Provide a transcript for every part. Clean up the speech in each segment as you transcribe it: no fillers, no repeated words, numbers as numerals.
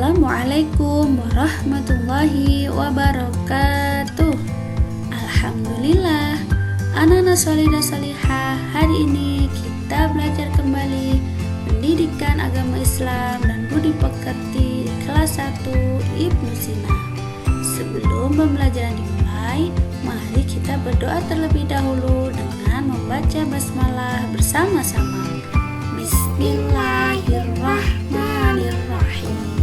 Assalamualaikum warahmatullahi wabarakatuh. Alhamdulillah, anak-anak solidah solihah, hari ini kita belajar kembali pendidikan agama Islam dan budi pekerti kelas 1 Ibnu Sina. Sebelum pembelajaran dimulai, mari kita berdoa terlebih dahulu dengan membaca basmalah bersama-sama. Bismillahirrahmanirrahim.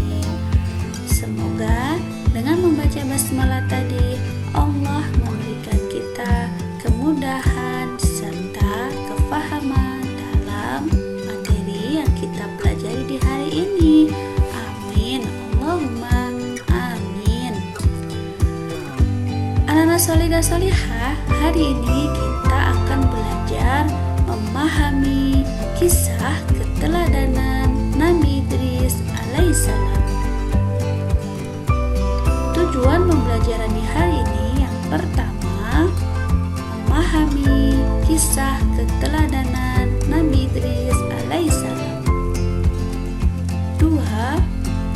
Semoga dengan membaca basmalah tadi Allah memberikan kita kemudahan serta kefahaman dalam materi yang kita pelajari di hari ini. Amin. Allahumma amin. Anak-anak solidah solihah, hari ini kita akan belajar memahami kisah keteladanan Nabi Idris alaihissalam. Tujuan pembelajaran di hari ini yang pertama, memahami kisah keteladanan Nabi Idris alaihissalam. Dua,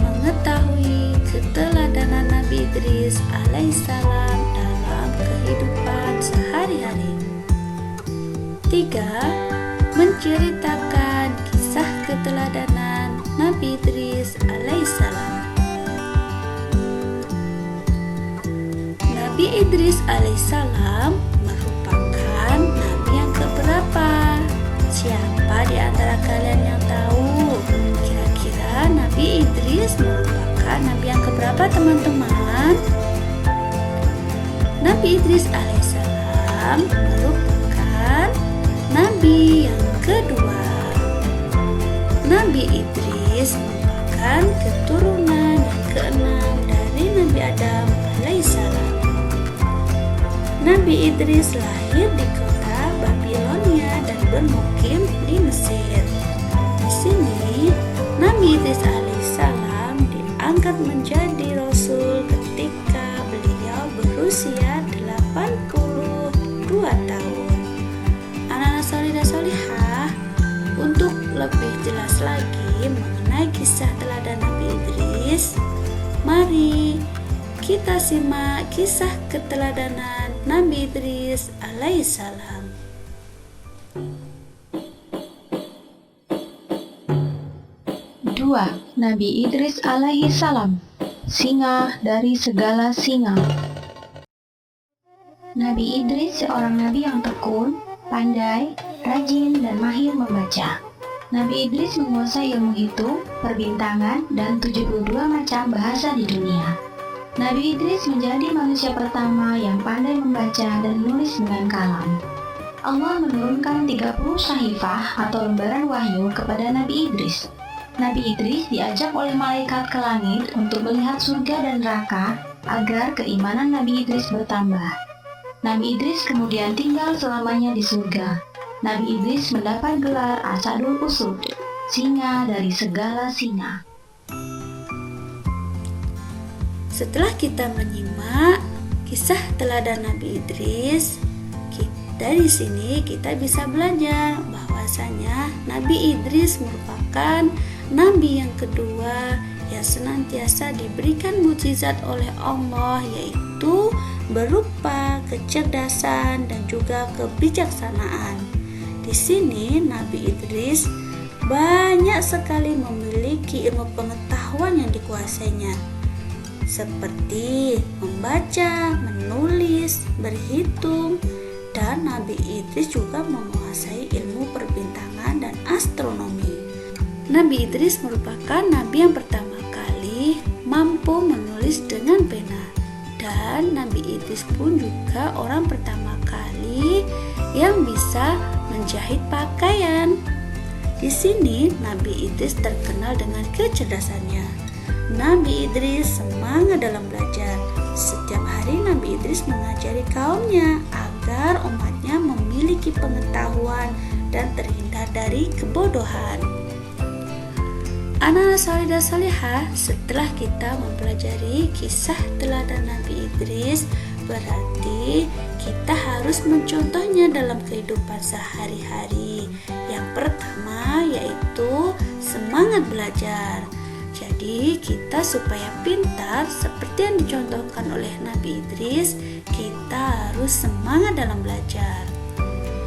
mengetahui keteladanan Nabi Idris alaihissalam dalam kehidupan sehari-hari. Tiga, menceritakan kisah keteladanan Nabi Idris alaihissalam. Nabi Idris alaihissalam merupakan nabi yang keberapa? Siapa di antara kalian yang tahu? Kira-kira Nabi Idris merupakan nabi yang keberapa, teman-teman? Nabi Idris alaihissalam merupakan nabi yang kedua. Nabi Idris merupakan keturunan yang keenam dari Nabi Adam alaihissalam. Nabi Idris lahir di kota Babilonia dan bermukim di Mesir. Di sini Nabi Idris alaihissalam diangkat menjadi rasul ketika beliau berusia 82 tahun. Anak-anak solidah solihah, untuk lebih jelas lagi mengenai kisah teladan Nabi Idris, mari kita simak kisah keteladanan Nabi Idris alaihissalam. Dua, Nabi Idris alaihissalam, singa dari segala singa. Nabi Idris seorang nabi yang tekun, pandai, rajin, dan mahir membaca. Nabi Idris menguasai ilmu hitung, perbintangan, dan 72 macam bahasa di dunia. Nabi Idris menjadi manusia pertama yang pandai membaca dan menulis dengan kalam. Allah menurunkan 30 sahifah atau lembaran wahyu kepada Nabi Idris. Nabi Idris diajak oleh malaikat ke langit untuk melihat surga dan neraka agar keimanan Nabi Idris bertambah. Nabi Idris kemudian tinggal selamanya di surga. Nabi Idris mendapat gelar Asadul Usud, singa dari segala singa. Setelah kita menyimak kisah teladan Nabi Idris, dari sini kita bisa belajar bahwasanya Nabi Idris merupakan nabi yang kedua yang senantiasa diberikan mukjizat oleh Allah, yaitu berupa kecerdasan dan juga kebijaksanaan. Di sini Nabi Idris banyak sekali memiliki ilmu pengetahuan yang dikuasainya, seperti membaca, menulis, berhitung, dan Nabi Idris juga menguasai ilmu perbintangan dan astronomi. Nabi Idris merupakan nabi yang pertama kali mampu menulis dengan pena, dan Nabi Idris pun juga orang pertama kali yang bisa menjahit pakaian. Di sini Nabi Idris terkenal dengan kecerdasannya. Nabi Idris semangat dalam belajar. Setiap hari Nabi Idris mengajari kaumnya agar umatnya memiliki pengetahuan dan terhindar dari kebodohan. Anak-anak solidah solihah, setelah kita mempelajari kisah teladan Nabi Idris, berarti kita harus mencontohnya dalam kehidupan sehari-hari. Yang pertama yaitu semangat belajar. Jadi Jadi kita supaya pintar seperti yang dicontohkan oleh Nabi Idris, kita harus semangat dalam belajar.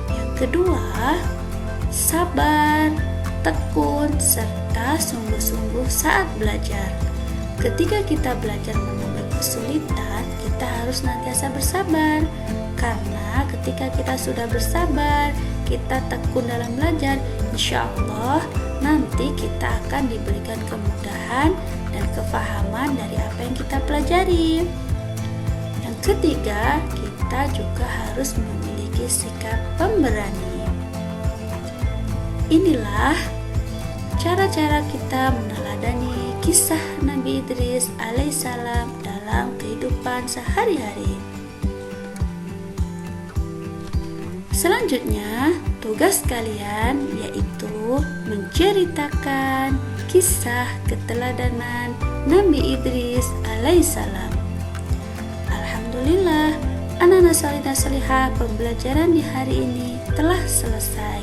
Yang kedua, sabar, tekun, serta sungguh-sungguh saat belajar. Ketika kita belajar menemui kesulitan, kita harus senantiasa bersabar. Karena ketika kita sudah bersabar, kita tekun dalam belajar, insya Allah nanti kita akan diberikan kemudahan dan kefahaman dari apa yang kita pelajari. Yang ketiga, kita juga harus memiliki sikap pemberani. Inilah cara-cara kita meneladani kisah Nabi Idris alaihissalam dalam kehidupan sehari-hari. Selanjutnya, tugas kalian yaitu menceritakan kisah keteladanan Nabi Idris alaihissalam. Alhamdulillah, anak-anak salih dan salihah, pembelajaran di hari ini telah selesai.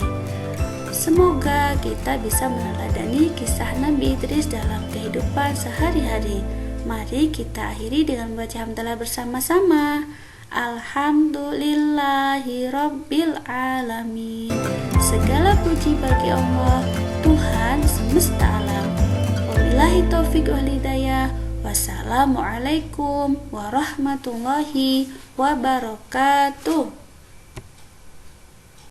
Semoga kita bisa meneladani kisah Nabi Idris dalam kehidupan sehari-hari. Mari kita akhiri dengan membaca hamdalah bersama-sama. Alhamdulillahi Rabbil Alamin. Segala puji bagi Allah, Tuhan semesta alam. Wabillahi taufiq wal hidayah. Wassalamualaikum warahmatullahi wabarakatuh.